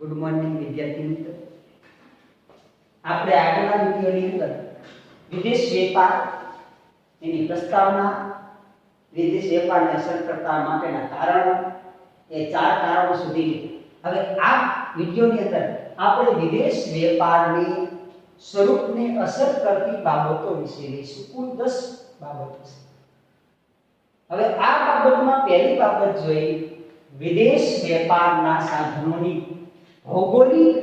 Good morning વિદ્યાર્થી મિત્રો। આપણે આગળના વિડિયોની અંદર વિદેશ વેપાર એની પ્રસ્તાવના, વિદેશ વેપારને અસર કરતા માટેના કારણો, એ 4 કારણો સુધી હવે આ વિડિયોની અંદર આપણે વિદેશ વેપારની સ્વરૂપને અસર કરતી બાબતો વિશે લઈશું। કુલ 10 બાબતો છે। હવે આ બાબતમાં પહેલી બાબત જોઈએ વિદેશ વેપારના સાધનોની ભૌગોલિક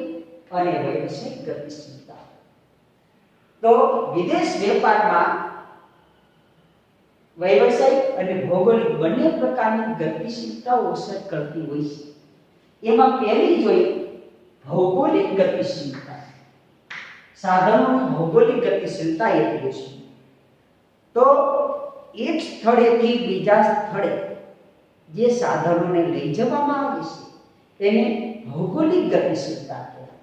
અને વૈશ્વિક ગતિશીલતા। તો વિદેશ વેપારમાં વ્યવસાયિક અને ભૌગોલિક બંને પ્રકારની ગતિશીલતાઓ અસર કરતી હોય છે। એમાં પહેલી જોઈએ ભૌગોલિક ગતિશીલતા। સાધનોની ભૌગોલિક ગતિશીલતા એટલે શું? તો એક સ્થળેથી બીજા સ્થળે જે સાધનોને લઈ જવામાં આવે છે તેને ભૌગોલિક ગતિશીલતા કહેવાય।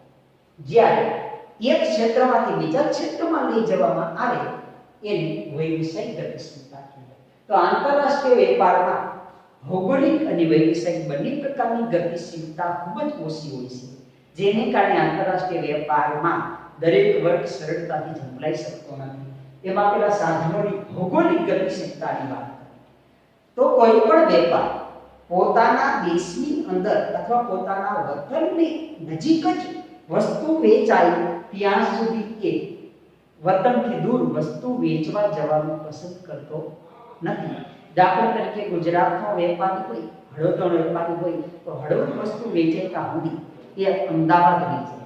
જ્યારે એક ક્ષેત્રમાંથી બીજા ક્ષેત્રમાં લઈ જવામાં આવે એને વ્યવસાયિક ગતિશીલતા કહેવાય। તો આંતરરાષ્ટ્રીય વેપારમાં ભૌગોલિક અને વ્યવસાયિક બંને પ્રકારની ગતિશીલતા ખૂબ જ ઓછી હોય છે, જેને કારણે આંતરરાષ્ટ્રીય વેપારમાં દરેક વર્ગ સરળતાથી ઝંપલાઈ શકતો નથી। એમાં પેલા સાધનોની ભૌગોલિક ગતિશીલતાની વાત કરીએ તો કોઈ પણ વેપાર પોતાના દેશની અંદર અથવા પોતાના વતનની નજીક જ વસ્તુ વેચાય ત્યાં સુધી એ વતનથી દૂર વસ્તુ વેચવા જવાનું પસંદ કરતો નથી। દાખલા તરીકે ગુજરાતનો વેપારી હોય, હળવદનો વેપારી હોય તો હળવદ વસ્તુ વેચે ત્યાં સુધી એ અમદાવાદ લઈ જાય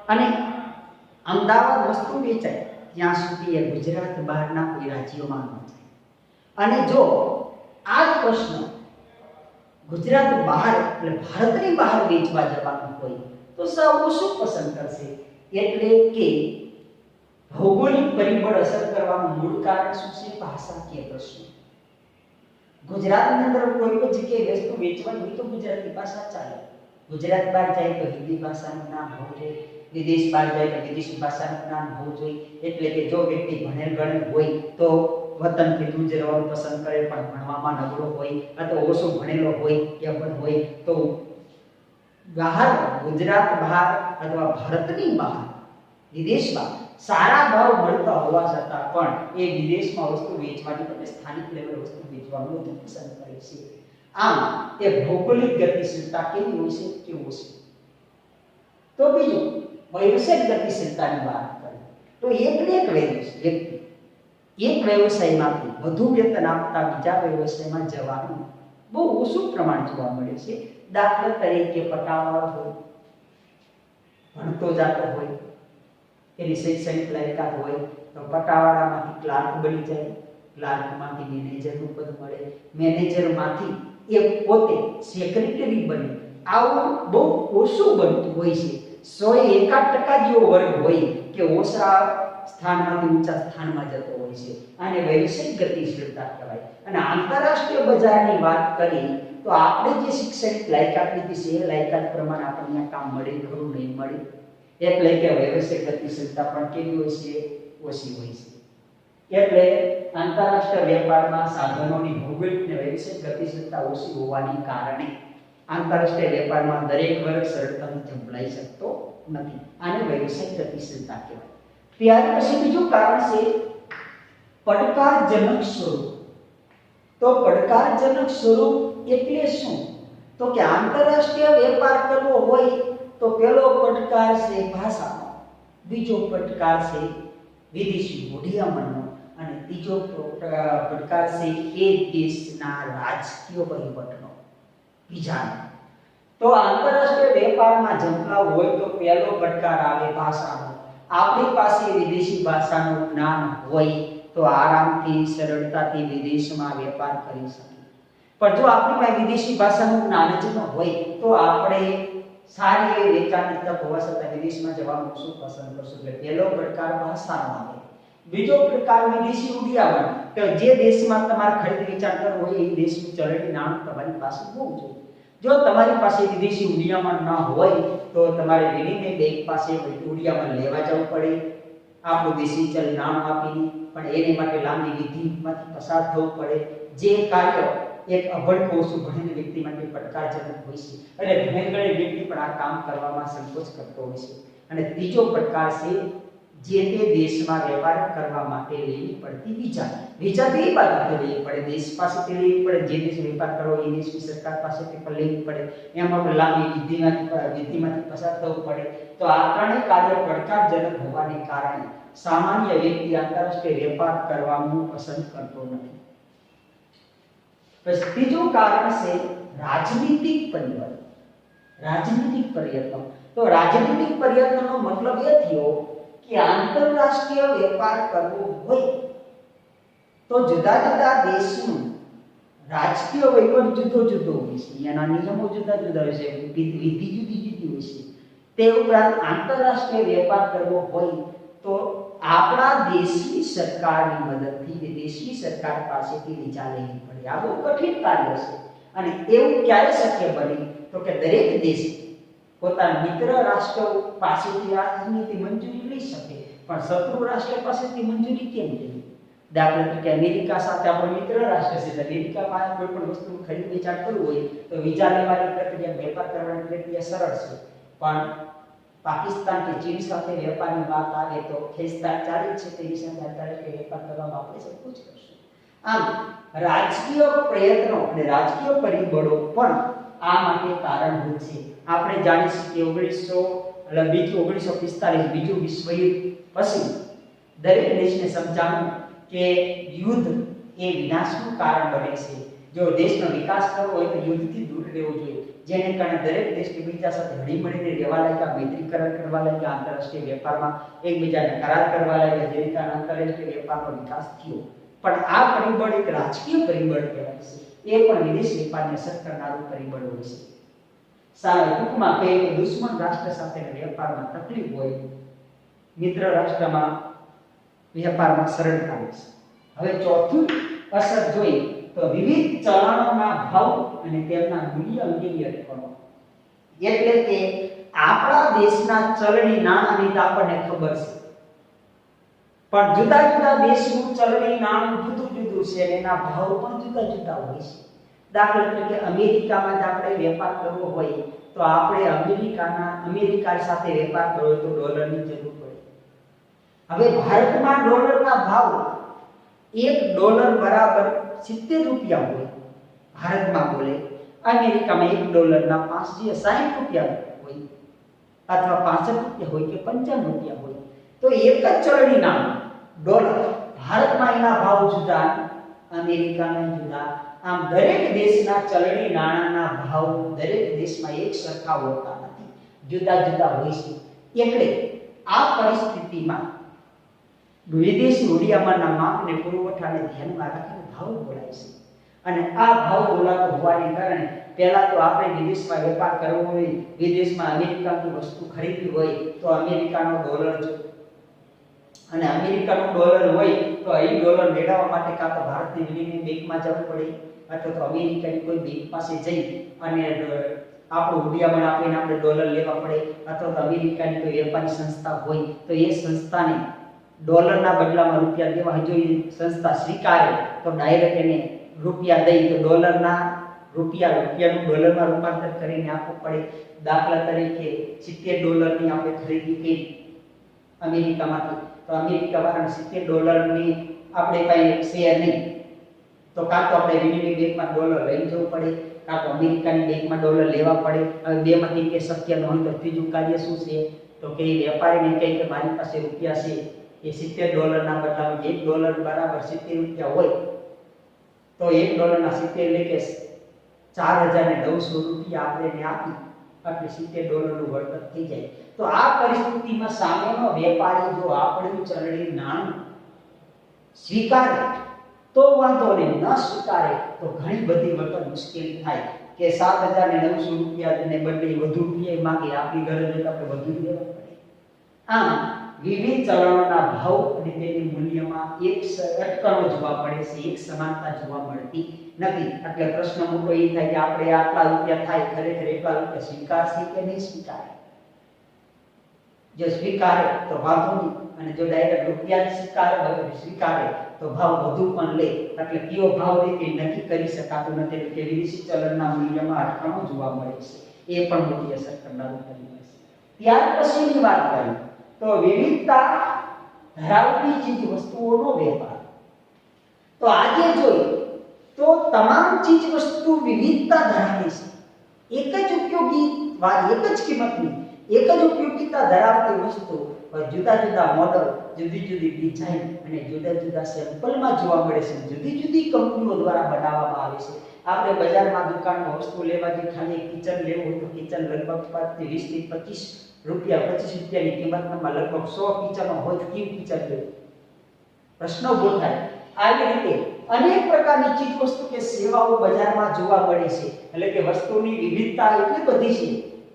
અને અમદાવાદ વસ્તુ વેચાય ત્યાં સુધી એ ગુજરાત બહારના કોઈ રાજ્યોમાં ન જાય। અને જો આ જ પ્રશ્ન ગુજરાત બહાર એટલે ભારતની બહાર વેચવા જવાનું હોય તો સૌ શું પસંદ કરશે? એટલે કે ભૌગોલિક પરિબળ અસર કરવાનું મૂળ કારણ શું છે? ભાષાકીય પ્રશ્ન। ગુજરાતની અંદર કોઈ પણ જગ્યાએ વસ્તુ વેચવાની હોય તો ગુજરાતી ભાષા ચાલે। ગુજરાત બહાર જાય તો હિન્દી ભાષાનું નામ હોવું જોઈએ, વિદેશ બહાર જાય તો વિદેશી ભાષાનું નામ હોવું જોઈએ। એટલે કે જો વ્યક્તિ ભણેલ ગણેલ હોય તો વતનથી દૂર જવાનું પસંદ કરે, પણ ભણવામાં નબળો હોય અથવા ઓછો ભણેલો હોય કે પણ હોય તો બહાર ગુજરાત બહાર અથવા ભારતની બહાર વિદેશમાં સારા ભાવ મળતા હોવા છતાં પણ એ વિદેશમાં વસ્તુ વેચવાની બદલે સ્થાનિક લેવલે વસ્તુ વેચવાનું વધુ પસંદ કરે છે। આમ એ ભૌગોલિક ગતિશીલતા કેવી હોય છે કે ઓછી। તો બીજું વ્યવસાયિક ગતિશીલતાની વાત કરીએ તો એકને એક વ્યક્તિ એક વ્યવસાયમાંથી વધુ વેતન આપતા બીજા વ્યવસાયમાં જવાનું બહુ ઓછું પ્રમાણ જોવા મળે છે। દાખલા તરીકે પટાવાળો હોય, ભણતો જાતો હોય, એની શૈક્ષણિક લાયકાત હોય તો પટાવાળામાંથી ક્લાર્ક બની જાય, ક્લાર્કમાંથી મેનેજરનું પદ મળે, મેનેજરમાંથી એ પોતે સેક્રેટરી બને। આવું બહુ ઓછું બનતું હોય છે। 101% જેવો વર્ગ હોય કે ઓછા સ્થાનમાંથી ઊંચા સ્થાનમાં જતો હોય છે। આને વ્યવસાયિક ગતિશીલતા કહેવાય। અને આંતરરાષ્ટ્રીય બજારની વાત કરી તો આપણે જે શૈક્ષણિક લાયકાત લીધી છે એ લાયકાત પ્રમાણે આપણને કામ મળે ખરું નહીં મળે, એટલે કે વ્યવસાયિક ગતિશીલતા પણ કેવી હોય છે? ઓછી હોય છે। એટલે આંતરરાષ્ટ્રીય વેપારમાં સાધનોની ભૌગોલિક અને વ્યવસાયિક ગતિશીલતા ઓછી હોવાને કારણે આંતરરાષ્ટ્રીય વેપારમાં દરેક વર્ગ સરળતાથી ઝંપલાઈ શકતો નથી। આને વ્યવસાયિક ગતિશીલતા કહેવાય। ત્યાર પછી બીજું કારણ છે પડકારજનક સ્વરૂપ। તો પડકારજનક સ્વરૂપ એટલે શું? તો કે આંતરરાષ્ટ્રીય વેપાર કરવો હોય તો પહેલો પડકાર છે ભાષાનો, બીજો પડકાર છે વિદેશી મૂડીયામણનો અને ત્રીજો પડકાર છે એ દેશના રાજકીય પરિબળનો, બીજાનો। તો આંતરરાષ્ટ્રીય વેપારમાં ઝંપલાવ હોય તો પહેલો પડકાર આવે ભાષાનો। આપણી પાસે વિદેશી ભાષાનું જ્ઞાન હોય તો આરામથી સરળતાથી વિદેશમાં વેપાર કરી શકીએ, પણ જો આપણી પાસે વિદેશી ભાષાનું જ્ઞાન જ ન હોય તો આપણે સારી એવી વેચાણની તક હોવા છતાં વિદેશમાં જવાનું શું પસંદ કરશું? એટલે પહેલો પડકાર ભાષાનો આવે, બીજો પડકાર વિદેશી મૂડીયામણ। તો જે દેશમાં તમારે ખરીદ વેચાણ કરવું હોય એ દેશનું ચલણી નાણું તમારી પાસે હોવું જોઈએ। જો તમારી પાસે વિદેશી મૂડીયામણ ન હોય તો તમારે વિનિમય બેંક પાસે મૂડીયામણ લેવા જવું પડે આપણું દેશી ચલણી નાણું આપીને, પણ એને માટે લાંબી વિધિમાંથી પસાર થવું પડે। જે કાર્ય એક અભણ કોર્સ ભણેલી વ્યક્તિ માટે પડકારજનક હોય છે, અને ભણેલ ગણેલ વ્યક્તિ પણ આ કામ કરવામાં સંકોચ કરતો હોય છે. અને ત્રીજો પડકાર છે જે તે દેશમાં વેપાર કરવા માટે લેવી પડતી વિઝા. વિઝા બે બાજુથી લેવી પડે, દેશ પાસેથી લેવી પડે, જે દેશ વેપાર કરવો એ દેશની સરકાર પાસેથી પણ લેવી પડે, એમાં પણ લાંબી વિધિમાંથી પસાર થવું પડે. તો આ ત્રણેય કાર્ય પડકારજનક હોવાને કારણે સામાન્ય વ્યક્તિ આંતરરાષ્ટ્રીય વેપાર કરવાનું પસંદ કરતો નથી. પછી ત્રીજું કારણ છે રાજનીતિક પરિબળ. રાજનીતિક પ્રયત્નો. તો રાજનીતિક પ્રયત્નનો મતલબ એ થયો કે આંતરરાષ્ટ્રીય વેપાર કરવો હોય તો જુદા જુદા દેશનું રાજકીય વહીવટ જુદો જુદો હોય છે, એના નિયમો જુદા જુદા હોય છે, વિધિ જુદી જુદી હોય છે. તે ઉપરાંત આંતરરાષ્ટ્રીય વેપાર કરવો હોય તો આપણા દેશની સરકારની મદદથી વિદેશી સરકાર પાસેથી વિઝા લેવી પડે. આ બહુ કઠિન કાર્ય છે. અને એવું ક્યારે શક્ય બને તો કે દરેક દેશ પોતાના મિત્ર રાષ્ટ્ર પાસેથી રાજનીતિ મંજૂરી લઈ શકે, પણ શત્રુ રાષ્ટ્ર પાસેથી મંજૂરી કેમ લેવી? દાખલા તરીકે અમેરિકા સાથે આપણો મિત્ર રાષ્ટ્ર છે, અમેરિકામાં કોઈ પણ વસ્તુ ખરીદ વેચાણ કરવું હોય તો વિઝા લેવાની પ્રક્રિયા, વેપાર કરવાની પ્રક્રિયા સરળ છે. પણ પાકિસ્તાન કે ચીન સાથે વેપારની વાત આવે તો ખેંચતાણ ચાલી છે, તેની સાથે આંતરરાષ્ટ્રીય વેપાર કરવામાં આપણે સંકોચ કરશું. આમ રાજકીય પ્રયત્નો અને રાજકીય પરિબળો પણ આ માટે કારણભૂત છે. આપણે જાણીએ છીએ કે 1945 બીજું વિશ્વયુદ્ધ પછી દરેક દેશને સમજાણું કે યુદ્ધ એ વિનાશનું કારણ બને છે. જો દેશનો વિકાસ કરવો હોય તો યુદ્ધથી દૂર રહેવું જોઈએ, જેને કારણે દરેક દેશ એકબીજા સાથે હળીમળીને રહેવા લાગ્યા, મૈત્રીકરણ કરવા લાગ્યા, આંતરરાષ્ટ્રીય વેપારમાં એકબીજાને કરાર કરવા લાગ્યા, જેને કારણે આંતરરાષ્ટ્રીય વેપારનો વિકાસ થયો. પણ આ પરિબળ એક રાજકીય પરિબળ કહેવાય છે. એ પણ વિદેશ વેપારને અસર કરનારું પરિબળ હોય છે. ટૂંકમાં કહીએ તો દુશ્મન રાષ્ટ્ર સાથેના વેપારમાં તકલીફ હોય, મિત્ર રાષ્ટ્રમાં વેપારમાં સરળતા હોય છે. હવે ચોથું અસર જોઈએ તો વિવિધ ચલણોના ભાવ અને તેમના મૂલ્ય અંગેની અટકળો. એટલે કે આપણા દેશના ચલણી નાણાંની તો આપણને ખબર છે, પણ જુદા જુદા દેશનું ચલણી નાણું જુદું જુદું છે અને એના ભાવ પણ જુદા જુદા હોય છે. દાખલા તરીકે અમેરિકામાં જ આપણે વેપાર કરવો હોય તો આપણે અમેરિકા સાથે વેપાર કરવો હોય તો ડોલરની જરૂર પડે. હવે ભારતમાં ડોલરના ભાવ $1 બરાબર 70 રૂપિયા હોય ભારતમાં બોલે, અમેરિકામાં $1 560 રૂપિયા હોય, અથવા 65 રૂપિયા હોય કે 55 રૂપિયા હોય. તો એક જ ચલણી નાણું ડોલર, ભારતમાં એના ભાવ જુદા, અમેરિકાના જુદા. આમ દરેક દેશના ચલણી નાણાંના ભાવ દરેક દેશમાં એક સરખા હોતા નથી, જુદા જુદા હોય છે. એટલે આ પરિસ્થિતિમાં વિદેશી મૂડીમાલના માંગ અને પુરવઠાને ધ્યાનમાં રાખીને ભાવ બોલાય છે. અને આ ભાવ બોલાતો હોવાને કારણે પહેલા તો આપણે વિદેશમાં વેપાર કરવો હોય, વિદેશમાં અમેરિકાની વસ્તુ ખરીદવી હોય તો અમેરિકાનો ડોલર જોઈએ, અને અમેરિકાનો ડોલર હોય તો એ ડોલર મેળવવા માટે કાં તો ભારતની વિનિમય બેંકમાં જવું પડે, અથવા તો અમેરિકાની કોઈ બેંક પાસે જઈ અને આપણું મૂડીમાલ આપીને આપણે ડોલર લેવા પડે, અથવા તો અમેરિકાની કોઈ વેપારી સંસ્થા હોય તો એ સંસ્થાને ડોલરના બદલામાં રૂપિયા દેવા. જો એ સંસ્થા સ્વીકારે તો ડાયરેક્ટ એને રૂપિયા દઈ તો રૂપિયાનું ડોલરમાં રૂપાંતર કરીને આપવું પડે. દાખલા તરીકે $70 આપણે ખરીદી કરી અમેરિકામાંથી, તો અમેરિકા વાળાને $70 આપણે પાસે શેર નહીં, તો કાં તો આપણે વિનિમય બેંકમાં ડોલર લઈ જવું પડે, કાં તો અમેરિકાની બેંકમાં ડોલર લેવા પડે. હવે બેમાંથી કે શક્ય ન હોય તો ત્રીજું કાર્ય શું છે તો કે વેપારીને કહે કે મારી પાસે રૂપિયા છે, એ $70 બદલામાં $1 બરાબર 70 રૂપિયા હોય તો $1 70 એટલે કે 4,900 રૂપિયા આપણે એને આપી એટલે $70 નું વળતર થઈ જાય. તો આ પરિસ્થિતિમાં સામેનો વેપારી જો આપણું ચલણી નાણું સ્વીકારે તો વાંધો નહીં, ન સ્વીકારે તો ઘણી બધી વખત મુશ્કેલી થાય કે 7,900 રૂપિયાને બદલે વધુ રૂપિયા માંગે, આપણી ગરજ હોય તો આપણે વધુ લેવા પડે. આમ વિવિધ ચલણોના ભાવ અને તેની મૂલ્યમાં એક અટકળો જોવા મળે છે, એક સમાનતા જોવા મળતી નથી. એટલે પ્રશ્ન મોટો એ થાય કે આપણે આટલા રૂપિયા થાય, ખરેખર એટલા રૂપિયા સ્વીકારશે કે નહીં સ્વીકારે. જો સ્વીકારે તો વાંધો નહીં, અને જો ડાયરેક્ટ રૂપિયા સ્વીકારે તો ભાવ વધુ પણ લે. એટલે કયો ભાવ લે તે નક્કી કરી શકાતું નથી. એટલે કે વિદેશી ચલણના મૂલ્યમાં અટકણો જોવા મળે છે. એ પણ મોટી અસર કરનારું પરિબળ છે. ત્યાર પછીની વાત કરીએ તો વિવિધતા ધરાવતી ચીજ વસ્તુઓનો વેપાર. તો આજે જોઈએ તો તમામ ચીજ વસ્તુ વિવિધતા ધરાવે છે. એક જ ઉપયોગી એક જ કિંમતની એક જ ઉપયોગિતા ધરાવતી વસ્તુ જુદા જુદા મોડલ, જુદી જુદી ડિઝાઇન અને જુદા જુદા સેમ્પલમાં જોવા મળે છે. જુદી જુદી કંપનીઓ દ્વારા બનાવવામાં આવે છે. આપણે બજારમાં દુકાનમાં વસ્તુ લેવા જે ખાલી કિચન લેવું હોય તો કિચન લગભગ 20 થી 25 રૂપિયાની કિંમતમાં લગભગ 100 કિચનો હોય તો કેવું કિચન લેવું? પ્રશ્ન ઉભો થાય. આવી રીતે અનેક પ્રકારની ચીજ વસ્તુ કે સેવાઓ બજારમાં જોવા મળે છે. એટલે કે વસ્તુની વિવિધતા એટલી બધી છે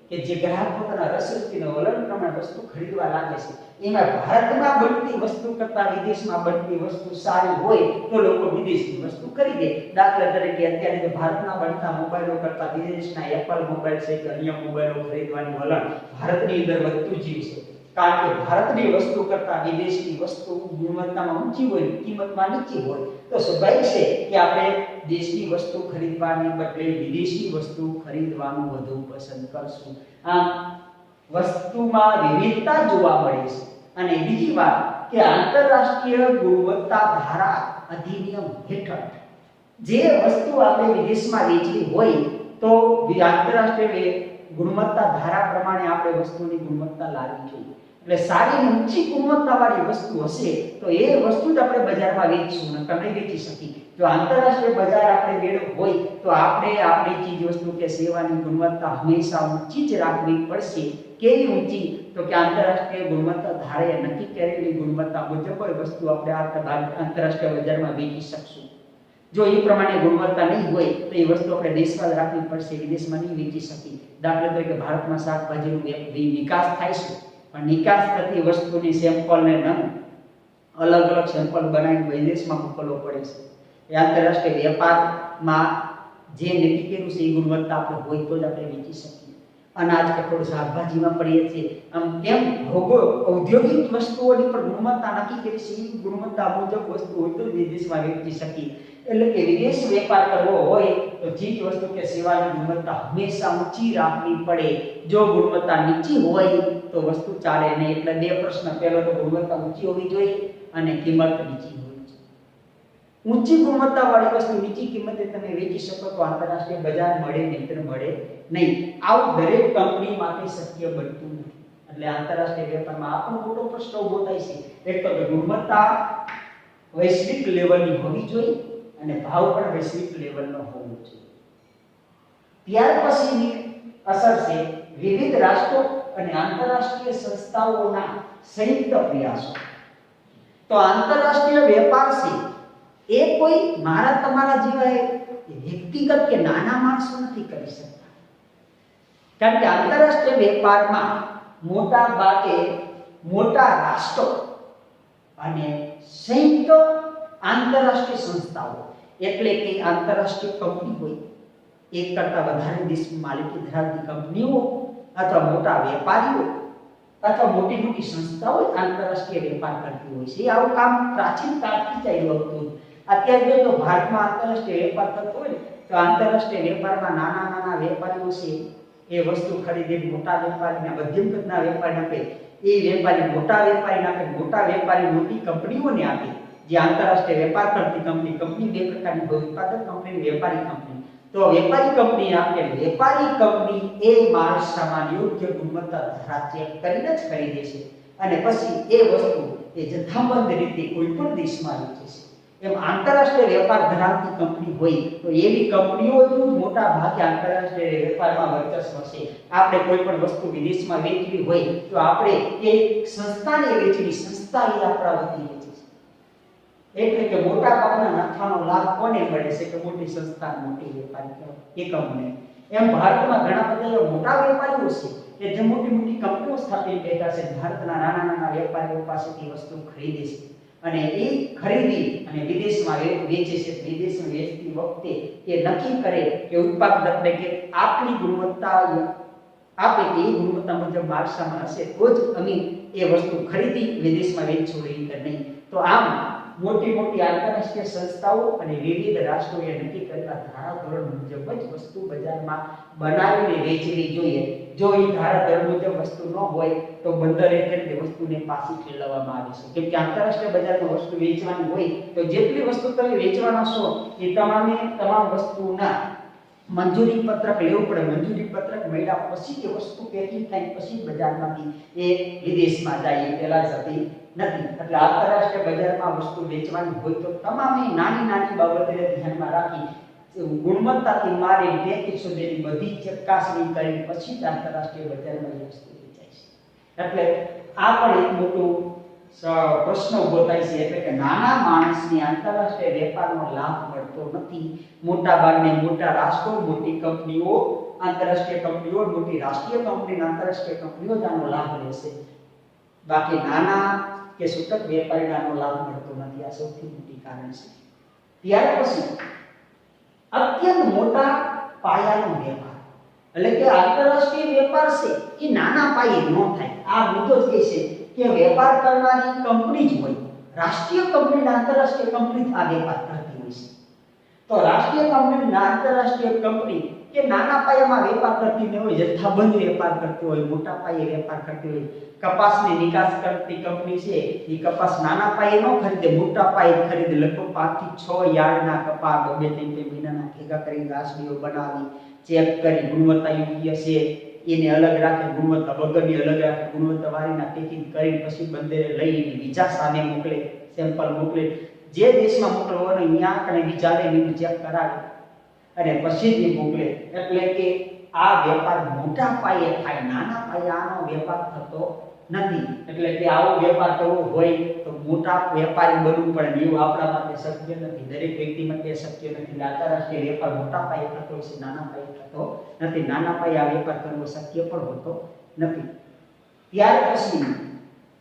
કે જે ગ્રાહક પોતાના રસરૂચિના વલણ પ્રમાણે વસ્તુ ખરીદવા લાગે છે. એમાં ભારતમાં બનતી વસ્તુ કરતાં વિદેશમાં બનતી વસ્તુ સારી હોય તો લોકો વિદેશની વસ્તુ ખરીદે. દાખલા તરીકે અત્યારે તો ભારતમાં બનતા મોબાઈલો કરતાં વિદેશના એપલ મોબાઈલ છે કે અન્ય મોબાઈલો ખરીદવાની વલણ ભારતની અંદર વધતું જીવ છે. કારણ કે ભારતની વસ્તુ કરતાં વિદેશની વસ્તુ ગુણવત્તામાં ઊંચી હોય, કિંમતમાં નીચી હોય, તો સ્વાભાવિક છે કે આપણે દેશની વસ્તુ ખરીદવાની બદલે વિદેશી વસ્તુ ખરીદવાનું વધુ પસંદ કરશું. આમ વસ્તુમાં વિવિધતા જોવા મળે છે. અને બીજી વાત કે આંતરરાષ્ટ્રીય ગુણવત્તા ધારા અધિનિયમ હેઠળ જે વસ્તુ આપણે વિદેશમાં વેચવી હોય તો આંતરરાષ્ટ્રીય ગુણવત્તા ધારા પ્રમાણે આપણે વસ્તુની ગુણવત્તા લાવવી જોઈએ. એટલે સારી ઊંચી ગુણવત્તાવાળી વસ્તુ હશે તો એ વસ્તુ જ આપણે બજારમાં વેચીશું, નકર નહીં વેચી શકીએ. જો આંતરરાષ્ટ્રીય બજાર આપણે મેળવવું હોય તો આપણે આપણી ચીજ વસ્તુ કે સેવાની ગુણવત્તા હંમેશા ઊંચી જ રાખવી પડશે. કેવી ઊંચી? તો કે આંતરરાષ્ટ્રીય ગુણવત્તા ધારે નક્કી કરેલી ગુણવત્તા મુજબ વસ્તુ આપણે આંતરરાષ્ટ્રીય બજારમાં વેચી શકશું. જો એ પ્રમાણે ગુણવત્તા નહીં હોય તો એ વસ્તુ આપણે દેશમાં જ રાખવી પડશે, વિદેશમાં નહીં વેચી શકીએ. દાખલા તરીકે ભારતમાં શાકભાજીનો નિકાસ થાય છે, પણ નિકાસ થતી વસ્તુની સેમ્પલને નંગ અલગ અલગ સેમ્પલ બનાવીને વિદેશમાં મોકલવો પડે છે. એ આંતરરાષ્ટ્રીય વેપારમાં જે નક્કી કર્યું છે એ ગુણવત્તા આપણે હોય તો જ આપણે વેચી શકીએ. અનાજ, કઠોળ, શાકભાજીમાં પડીએ છીએ આમ કેમ ઔદ્યોગિક વસ્તુઓની પણ ગુણવત્તા નક્કી કરી છે. એ ગુણવત્તા મુજબ વસ્તુ હોય તો વિદેશમાં વેચી શકીએ. એટલે કે વિદેશ વેપાર કરવો હોય તો ચીજ વસ્તુ કે સેવાની ગુણવત્તા હંમેશા ઊંચી રાખવી પડે. જો ગુણવત્તા નીચી હોય તો વસ્તુ ચાલે નહીં. એટલે બે પ્રશ્ન. પહેલો તો ગુણવત્તા ઊંચી હોવી જોઈએ અને કિંમત નીચી હોવી જોઈએ. ઊંચી ગુણવત્તાવાળી વસ્તુ નીચી કિંમતે તમે વેચી શકો તો આંતરરાષ્ટ્રીય બજાર મળે, નહીં મળે નહીં. આવું દરેક કંપની માટે શક્ય બનતું નથી. એટલે આંતરરાષ્ટ્રીય વેપારમાં આપણો મોટો પ્રશ્ન ઊભો થાય છે. એક તો ગુણવત્તા વૈશ્વિક લેવલની હોવી જોઈએ અને ભાવ પણ વૈશ્વિક લેવલનો હોવો જોઈએ. ત્યાર પછીની અસર છે વિવિધ રાષ્ટ્રો અને આંતરરાષ્ટ્રીય સંસ્થાઓના સંયુક્ત પ્રયાસો. તો આંતરરાષ્ટ્રીય વેપાર છે એ કોઈ મારા તમારા જેવા વ્યક્તિગત કે નાના માણસો નથી કરી શકતા. કારણ કે આંતરરાષ્ટ્રીય વેપારમાં મોટા ભાગે મોટા રાષ્ટ્રો અને સંયુક્ત આંતરરાષ્ટ્રીય સંસ્થાઓ, એટલે કે આંતરરાષ્ટ્રીય કંપની હોય, એક કરતા વધારે દેશની માલિકી ધરાવતી કંપનીઓ અથવા મોટા વેપારીઓ અથવા મોટી મોટી સંસ્થાઓ આંતરરાષ્ટ્રીય વેપાર કરતી હોય છે. આવું કામ પ્રાચીન કાળથી ચાલ્યું હતું. અત્યારે જો ભારતમાં આંતરરાષ્ટ્રીય વેપાર થતો હોય તો આંતરરાષ્ટ્રીય વેપારમાં નાના નાના વેપારીઓ છે એ વસ્તુ ખરીદે, મોટા વેપારીના મધ્યમ કદના વેપારીને આપે, એ વેપારી મોટા વેપારીને આપે, મોટા વેપારી મોટી કંપનીઓને આપે. જે આંતરરાષ્ટ્રીય વેપાર કરતી કંપની બે પ્રકારની હોય, ઉત્પાદક કંપની અને વેપારી કંપની. તો વેપારી કંપની આપે, વેપારી કંપની એ માલ સામાન યોગ્ય ગુણવત્તા ધારા ચેક કરીને જ ખરીદે છે અને પછી એ વસ્તુ એ જથ્થાબંધ રીતે કોઈ પણ દેશમાં વેચે છે. એમ આંતરરાષ્ટ્રીય વેપાર ધરાવતી કંપની હોય તો એવી કંપનીઓનું મોટા ભાગે આંતરરાષ્ટ્રીય વેપારમાં વર્ચસ્વ છે. આપણે કોઈ પણ વસ્તુ વિદેશમાં વેચવી હોય તો આપણે એ સંસ્થાને વેચવી, સંસ્થા એ આપણા વતી વેચે છે. એટલે કે મોટા ભાગના નફાનો લાભ કોને મળે છે? કે મોટી સંસ્થા, મોટી વેપારી એકમને. એમ ભારતમાં ઘણા બધા એવા મોટા વેપારીઓ છે કે જે મોટી મોટી કંપનીઓ સ્થાપિત બેઠા છે. ભારતના નાના નાના વેપારીઓ પાસેથી વસ્તુ ખરીદે છે અને એ ખરીદી અને વિદેશમાં વેચે છે. વિદેશમાં વેચતી વખતે એ નક્કી કરે કે ઉત્પાદકને કે આટલી ગુણવત્તા આપે કે એ ગુણવત્તા મુજબ માલસામાન હશે તો જ અમે એ વસ્તુ ખરીદી વિદેશમાં વેચવું રહી કે નહીં. તો આમ મોટી મોટી આંતરરાષ્ટ્રીય સંસ્થાઓ અને વિવિધ રાષ્ટ્રોએ નક્કી કરેલા ધારાધોરણ મુજબ જ વસ્તુ બજારમાં બનાવીને વેચવી જોઈએ. જો એ ધારાધોરણ મુજબ વસ્તુ ન હોય તો બંદરે તે વસ્તુને પાછી ઠેલવવામાં આવે છે. કેમ કે આંતરરાષ્ટ્રીય બજારમાં વસ્તુ વેચવાની હોય તો જેટલી વસ્તુ તમે વેચવાના છો એ તમામ વસ્તુના મંજૂરી પત્રક લેવું પડે. મંજૂરી પત્રક મળ્યા પછી એ વસ્તુ પેકિંગ થાય પછી બજારમાંથી એ વિદેશમાં જાય, એ પહેલા જતી નથી. એટલે આંતરરાષ્ટ્રીય બજારમાં વસ્તુ વેચવાની હોય તો તમામે નાની નાની બાબતોને ધ્યાનમાં રાખી ગુણવત્તાથી મારી પેકિંગ સુધીની બધી ચકાસણી કરી પછી જ આંતરરાષ્ટ્રીય બજારમાં એ વસ્તુ વેચાય છે. એટલે આ પણ એક મોટો પ્રશ્ન ઉભો થાય છે. એટલે કે નાના માણસને આંતરરાષ્ટ્રીય વેપારનો લાભ મળતો નથી. મોટા ભાગને મોટા રાષ્ટ્રો, મોટી કંપનીઓ, આંતરરાષ્ટ્રીય કંપનીઓ, મોટી રાષ્ટ્રીય કંપની, આંતરરાષ્ટ્રીય કંપનીઓ જ આનો લાભ લેશે. બાકી નાના કે છૂટક વેપારીને આનો લાભ મળતો નથી. આ સૌથી મોટી કારણ છે. ત્યાર પછી અત્યંત મોટા પાયાનો વેપાર, એટલે કે આંતરરાષ્ટ્રીય વેપાર છે એ નાના પાયે ન થાય. આ મુદ્દો જ કહે છે કે વેપાર કરનારી કંપની જ હોય. રાષ્ટ્રીય કંપની અને આંતરરાષ્ટ્રીય કંપની આ વેપાર કરતી હોય છે. તો રાષ્ટ્રીય કંપની અને આંતરરાષ્ટ્રીય કંપની કે નાના પાયામાં વેપાર કરતી ન હોય, જથ્થાબંધ વેપાર કરતી હોય, મોટા પાયે વેપાર કરતી હોય. કપાસની નિકાસ કરતી કંપની છે એ કપાસ નાના પાયે ન ખરીદે, મોટા પાયે ખરીદે. લગભગ 5 થી 6 યાર્ડના કપાસ 2-3 મહિનાના ભેગા કરી ગાંસડીઓ બનાવી ચેક કરી ગુણવત્તા યોગ્ય છે એને અલગ રાખે, ગુણવત્તા વગરની અલગ રાખે, ગુણવત્તા વાળીના પેકિંગ કરી પછી બંદરે લઈને બીજા સામે મોકલે, સેમ્પલ મોકલે. જે દેશમાં મોકલવાનો અહીંયા કણે બીજા લઈને ચેક કરાવે અને પછી જ મોકલે. એટલે કે આ વેપાર મોટા પાયે થાય, નાના પાયે આનો વેપાર થતો નથી. એટલે કે આવો વેપાર કરવો હોય તો મોટા વેપારી બનવું પડે. એવું આપણા માટે શક્ય નથી, દરેક વ્યક્તિ માટે શક્ય નથી. આંતરરાષ્ટ્રીય વેપાર મોટા પાયે થતો છે, નાના પાયે થતો નથી. નાના પાયે આ વેપાર કરવો શક્ય પણ હોતો નથી. ત્યાર પછી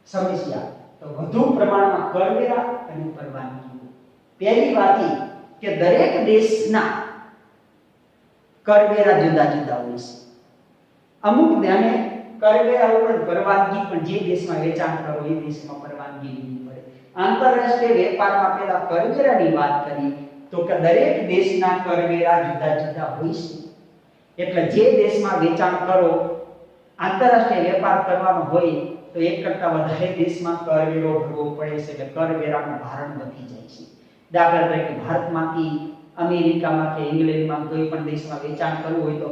સમસ્યા તો વધુ પ્રમાણમાં કરવેરા અને પરવાનગીઓ. પહેલી વાત એ કે દરેક દેશના કરવેરા જુદા જુદા હોય છે. અમુક ધ્યાને કરવેરા ઉપર પરવાનગી પણ જે દેશમાં વેચાણ કરો એ દેશમાં પરવાનગી લેવી પડે. આંતરરાષ્ટ્રીય વેપારમાં પહેલા કરવેરાની વાત કરી તો કે દરેક દેશના કરવેરા જુદા જુદા હોય છે. એટલે જે દેશમાં વેચાણ કરો, આંતરરાષ્ટ્રીય વેપાર કરવાનો હોય તો એક કરતા વધારે દેશમાં કરવેરો ભરવો પડે છે. એટલે કરવેરાનું ભારણ વધી જાય છે. દાખલા તરીકે ભારતમાંથી અમેરિકામાં કે ઇંગ્લેન્ડમાં કોઈ પણ દેશમાં વેચાણ કરવું હોય તો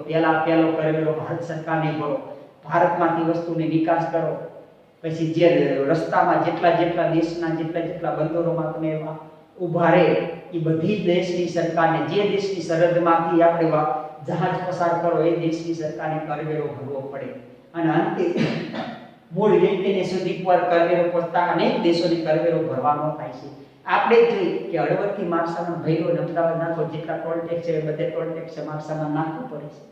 પહેલો કરવેરો ભારત સરકારને ભરો. ભારતમાંથી વસ્તુની નિકાસ કરો પછી જે રસ્તામાં જેટલા દેશના જેટલા બંદરોમાં તમે ઊભા રહે એ બધી દેશની સરકારને, જે દેશની સરહદમાંથી આપણે જહાજ પસાર કરો એ દેશની સરકારને કરવેરો ભરવો પડે. અને અંતે મૂળ વ્યક્તિને સુધી પર કરવેરો પહોંચતા અનેક દેશોને કરવેરો ભરવાનો થાય છે. આપણે જોઈએ કે હળવદથી માણસામાં ભર્યો અને અમદાવાદ નાખો, જેટલા ટોલ ટેક્સ છે બધે ટોલ ટેક્સ માણસામાં નાખવું પડે છે,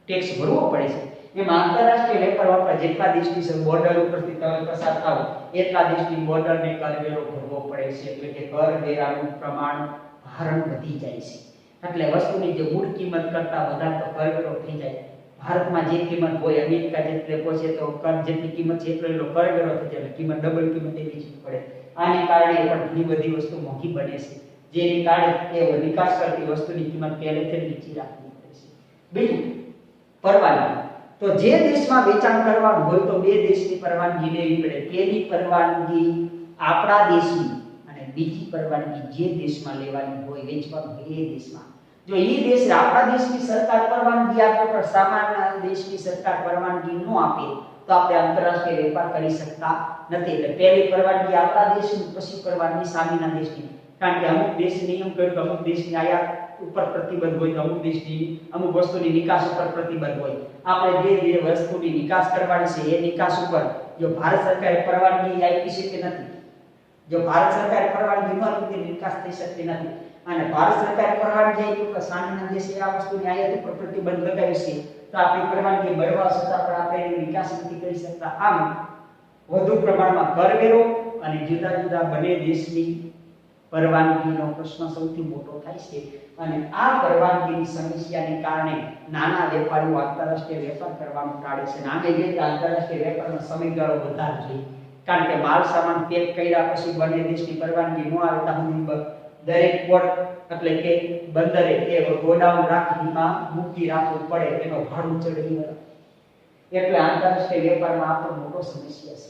ટેક્સ ભરવો પડે છે. એમાં આંતરરાષ્ટ્રીય વેપાર વાપરા જેટલા દેશની બોર્ડર ઉપરથી તમે પસાર થાવ એટલા દેશની બોર્ડરને કરવેરો ભરવો પડે છે. એટલે કે કરવેરાનું પ્રમાણ ભારણ વધી જાય છે. એટલે વસ્તુની જે મૂળ કિંમત કરતા વધારે તો કરવેરો થઈ જાય. ભારતમાં જે કિંમત હોય અમેરિકા જેટલે પહોંચે તો કર જેટલી કિંમત છે એટલો કરવેરો થઈ જાય. કિંમત ડબલ કિંમત એવી જ પડે. આને કારણે પણ ઘણી બધી વસ્તુ મોંઘી બને છે, જેને કારણે એ નિકાસ કરતી વસ્તુની કિંમત પહેલેથી નીચી રાખવી પડે છે. બીજું પરવાનગી. તો જે દેશમાં વેચાણ કરવાનું હોય તો બે દેશની પરવાનગી લેવી પડે. પહેલી પરવાનગી આપણા દેશની અને બીજી પરવાનગી જે દેશમાં લેવાની હોય, વેચવાનું હોય એ દેશમાં. જો એ દેશ આપણા દેશની સરકાર પરવાનગી આપે પણ સામાન્ય દેશની સરકાર પરવાનગી ન આપે તો આપણે આંતરરાષ્ટ્રીય વેપાર કરી શકતા નથી. એટલે પહેલી પરવાનગી આપણા દેશની, પછી પરવાનગી સામેના દેશની. કારણ કે અમુક દેશ નિયમ કર્યો તો અમુક દેશની આયાત ઉપર પ્રતિબંધ હોય, તો અમુક દેશની અમુક વસ્તુની નિકાસ ઉપર પ્રતિબંધ હોય. આપણે જે વસ્તુની નિકાસ કરવાની છે એ નિકાસ ઉપર જો ભારત સરકારે પરવાનગી આપી છે કે નથી, જો ભારત સરકારે પરવાનગી ન આપી તો નિકાસ થઈ શકતી નથી. અને ભારત સરકારે પરવાનગી આપી તો સામેના દેશે આ વસ્તુની આયાત ઉપર પ્રતિબંધ લગાવ્યો છે તો આપણી પરવાનગી મળવા છતાં પણ આપણે એની નિકાસ નથી કરી શકતા. આમ વધુ પ્રમાણમાં કરવેરો અને જુદા જુદા બંને દેશની પરવાનગીનો પ્રશ્ન સૌથી મોટો થાય છે અને આ પરવાનગીની સમસ્યાને કારણે નાના વેપારીઓ આંતરરાષ્ટ્રીય વેપાર કરવાનું ટાળે છે. નામે જે આંતરરાષ્ટ્રીય વેપારનો સમયગાળો વધારે જોઈએ, કારણ કે માલ સામાન પેક કર્યા પછી બંને દેશની પરવાનગી ન આવે ત્યાં દરેક પોર્ટ એટલે કે બંદરે એ ગોડાઉન રાખીમાં મૂકી રાખવું પડે, એનો ભાડું ચડવી એટલે આંતરરાષ્ટ્રીય વેપારમાં આ પણ મોટો સમસ્યા છે.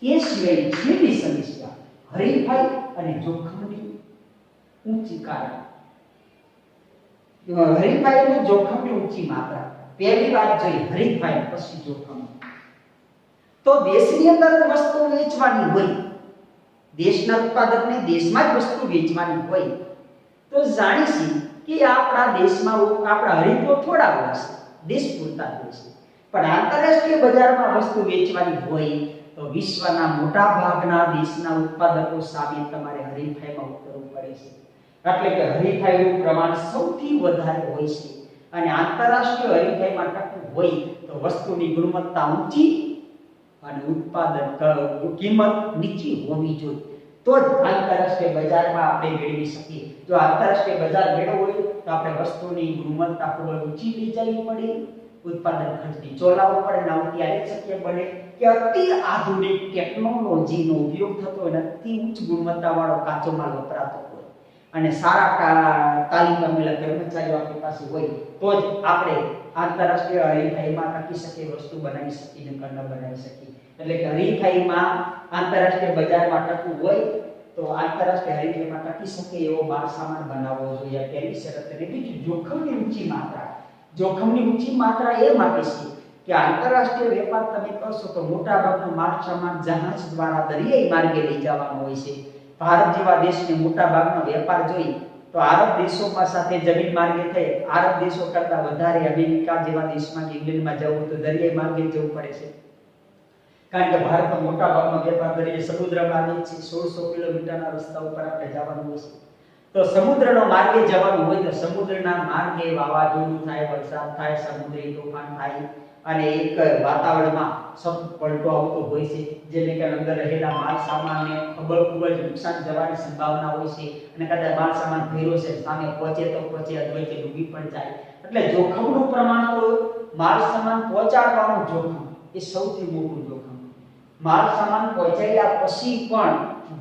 એ સિવાય છેલ્લી સમસ્યા હરીફાઈ અને જોખમની ઊંચી કારણ. હરીફાઈ અને જોખમની ઊંચી માત્રા. પહેલી વાત જોઈ હરીફાઈ, પછી જોખમ. તો દેશની અંદર વસ્તુ વેચવાની હોય, દેશના ઉત્પાદકને દેશમાં જ વસ્તુ વેચવાની હોય, તો જાણીશું કે આપણા દેશમાં આપણા હરીફો થોડા હોય છે, દેશ પૂરતા હોય છે. પણ આંતરરાષ્ટ્રીય બજારમાં વસ્તુ વેચવાની હોય તો વિશ્વના મોટા ભાગના દેશના ઉત્પાદકો સામે તમારે હરીફાઈમાં ઉતરવું પડે છે. એટલે કે હરીફાઈનું પ્રમાણ સૌથી વધારે હોય છે અને આંતરરાષ્ટ્રીય હરીફાઈમાં ટકવું હોય તો વસ્તુની ગુણવત્તા ઊંચી અને ઉત્પાદન કિંમત નીચી હોવી જોઈએ, તો જ આંતરરાષ્ટ્રીય બજારમાં આપણે મેળવી શકીએ. જો આંતરરાષ્ટ્રીય બજાર મેળવવું હોય તો આપણે વસ્તુની ગુણવત્તા ખૂબ જ ઊંચી લઈ જવી પડે, ઉત્પાદન ખર્ચ નીચો લાવવો પડે. ના ત્યારે શક્ય બને કે અતિ આધુનિક ટેકનોલોજીનો ઉપયોગ થતો હોય, અતિ ઉચ્ચ ગુણવત્તાવાળો કાચો માલ વપરાતો હોય અને સારા તાલીમ પામેલા કર્મચારીઓ આપણી પાસે હોય તો જ આપણે આંતરરાષ્ટ્રીય હરીફાઈમાં ટકી શકીએ, વસ્તુ બનાવી શકીએ, નકર ન બનાવી શકીએ. એટલે કે હરીફાઈમાં આંતરરાષ્ટ્રીય બજારમાં ટકવું હોય તો આંતરરાષ્ટ્રીય હરીફાઈમાં ટકી શકે એવો માલ સામાન બનાવવો જોઈએ. પહેલી શરત. અને બીજું જોખમની ઊંચી માત્રા. જોખમની ઊંચી માત્રા એ માટે છે કે આંતરરાષ્ટ્રીય વેપાર તમે કરશો તો મોટા ભાગનો માલ સામાન જહાજ દ્વારા દરિયાઈ માર્ગે લઈ જવાનો હોય છે. ભારત જેવા દેશને મોટા ભાગનો વેપાર જોઈ તો આરબ દેશોમાં સાથે જમીન માર્ગે થઈ, આરબ દેશો કરતા વધારે અમેરિકા જેવા દેશમાં કે ઇંગ્લેન્ડમાં જવું તો દરિયાઈ માર્ગે જવું પડે છે, કારણ કે ભારતનો મોટા ભાગનો વેપાર દરિયાઈ સમુદ્ર માર્ગે છે. 1600 કિલોમીટરના રસ્તા ઉપર આપણે જવાનું હોય છે. તો સમુદ્રનો માર્ગે જવાનું હોય તો સમુદ્રના માર્ગે વાવાઝોડું થાય, વરસાદ થાય, સમુદ્રી તોફાન થાય અને એક વાતાવરણમાં સતત પલટો આવતો હોય છે, જેને કે અંદર રહેલા માલ સામાનને ખૂબ જ નુકસાન જવાની સંભાવના હોય છે અને કદાચ માલ સામાન ભેરો છે સામે પહોંચે તો પહોંચે, અદ્વૈતે ડૂબી પણ જાય. એટલે જોખમનું પ્રમાણ તો માલ સામાન પહોંચાડવાનું જોખમ એ સૌથી મોટું જોખમ. માલ સામાન પહોંચાડ્યા પછી પણ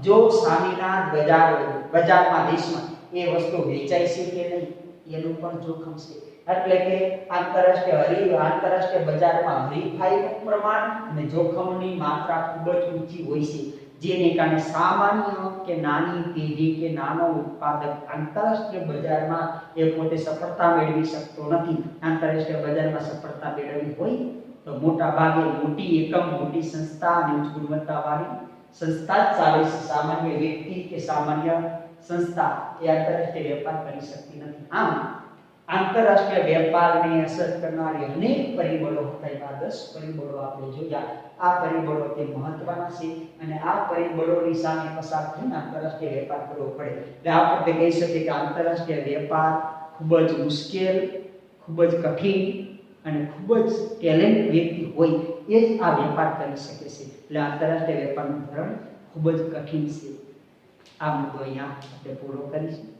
જો સામેના બજારમાં દેશમાં એ વસ્તુ વેચાય છે કે નહીં એનું પણ જોખમ છે. એટલે કે આંતરરાષ્ટ્રીય બજારમાં હરીફાઈનું પ્રમાણ અને જોખમની માત્રા ખૂબ જ ઊંચી હોય છે, જેને કારણે સામાન્ય કે નાની પેઢી કે નાનો ઉત્પાદક આંતરરાષ્ટ્રીય બજારમાં એ પોતે સફળતા મેળવી શકતો નથી. આંતરરાષ્ટ્રીય બજારમાં સફળતા મેળવવી હોય તો મોટા ભાગે મોટી એકમ, મોટી સંસ્થા અને ઉચ્ચ ગુણવત્તાવાળી સંસ્થા જ ચાલે છે. સામાન્ય વ્યક્તિ કે સામાન્ય સંસ્થા એ આંતરરાષ્ટ્રીય વેપાર કરી શકતી નથી. આમ આંતરરાષ્ટ્રીય વેપારને અસર કરનારી અનેક પરિબળો હતા. એમાં 10 પરિબળો આપણે જોયા. આ પરિબળો તે મહત્વના છે અને આ પરિબળોની સામે પસાર થઈને આંતરરાષ્ટ્રીય વેપાર કરવો પડે. એટલે આપણે કહી શકીએ કે આંતરરાષ્ટ્રીય વેપાર ખૂબ જ મુશ્કેલ, ખૂબ જ કઠિન અને ખૂબ જ ટેલેન્ટ વ્યક્તિ હોય એ જ આ વેપાર કરી શકે છે. એટલે આંતરરાષ્ટ્રીય વેપારનું ધોરણ ખૂબ જ કઠિન છે. આ મુદ્દો અહીંયા આપણે પૂરો કરીશું.